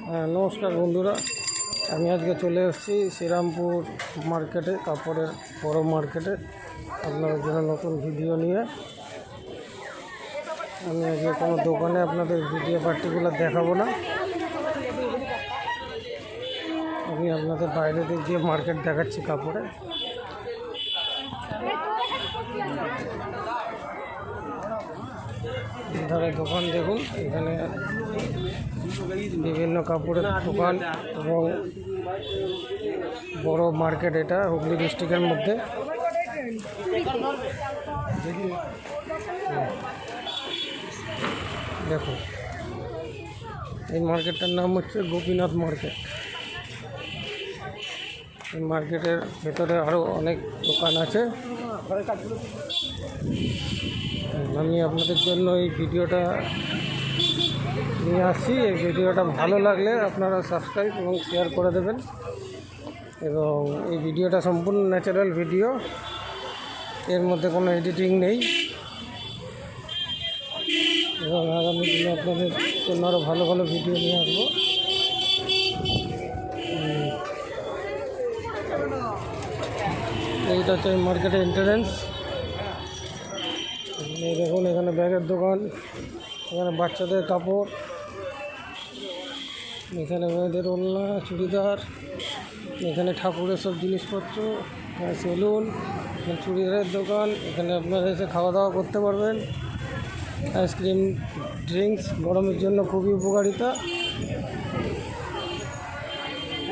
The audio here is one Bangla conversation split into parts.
নমস্কার বন্ধুরা, আমি আজকে চলে এসেছি শ্রীরামপুর মার্কেটে, কাপড়ের বড় মার্কেটে আপনাদের জন্য নতুন ভিডিও নিয়ে। আমি আজকে কোনো দোকানে আপনাদের ভিডিও পার্টিকুলার দেখাবো না, আমি আপনাদের বাইরে দিয়ে গিয়ে মার্কেট দেখাচ্ছি কাপড়ে। ধারে দোকান দেখুন, এখানে বিভিন্ন কাপড়ের দোকান এবং বড় মার্কেট। এটা হুগলি ডিস্ট্রিক্টের মধ্যে। দেখুন, এই মার্কেটটার নাম হচ্ছে গোপীনাথ মার্কেট। এই মার্কেটের ভেতরে আরও অনেক দোকান আছে। আমি আপনাদের জন্য এই ভিডিওটা নিয়ে আসছি। এই ভিডিওটা ভালো লাগলে আপনারা সাবস্ক্রাইব এবং শেয়ার করে দেবেন। এবং এই ভিডিওটা সম্পূর্ণ ন্যাচারাল ভিডিও, এর মধ্যে কোনো এডিটিং নেই। এবং আগামী দিনে আপনাদের জন্য আরও ভালো ভালো ভিডিও নিয়ে আসবো। এইটা হচ্ছে মার্কেটের এন্ট্রান্স। এই দেখুন, এখানে ব্যাগের দোকান, এখানে বাচ্চাদের কাপড়, এখানে মেয়েদের ওড়না, চুড়িদার, এখানে ঠাকুরের সব জিনিসপত্র, সেলুন, চুড়িদারের দোকান। এখানে আপনারা এসে খাওয়া দাওয়া করতে পারবেন। আইসক্রিম, ড্রিঙ্কস, গরমের জন্য খুবই উপকারিতা।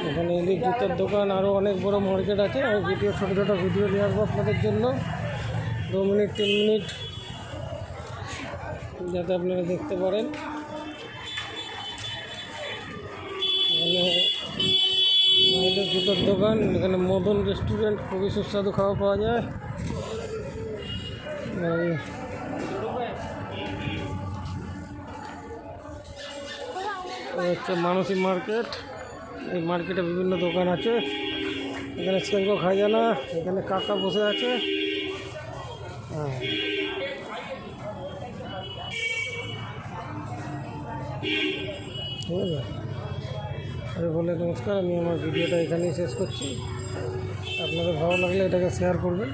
এখানে এদিক জুতোর দোকান, আরও অনেক বড় মার্কেট আছে। আমি ভিডিও ছোটো ছোটো ভিডিও নিয়ে আসবো আপনাদের জন্য, 2 মিনিট 3 মিনিট, যাতে আপনারা দেখতে পারেন। এখানে মাইলের জুতোর দোকান, এখানে মদন রেস্টুরেন্ট, খুবই সুস্বাদু খাওয়া পাওয়া যায়। হচ্ছে মানসী মার্কেট। এই মার্কেটে বিভিন্ন দোকান আছে। এখানে সেঙ্গো খাজানা, এখানে কাকা বসে আছে। ঠিক আছে, আমি বলে নমস্কার। আমি আমার ভিডিওটা এখানেই শেষ করছি। আপনাদের ভালো লাগলে এটাকে শেয়ার করবেন।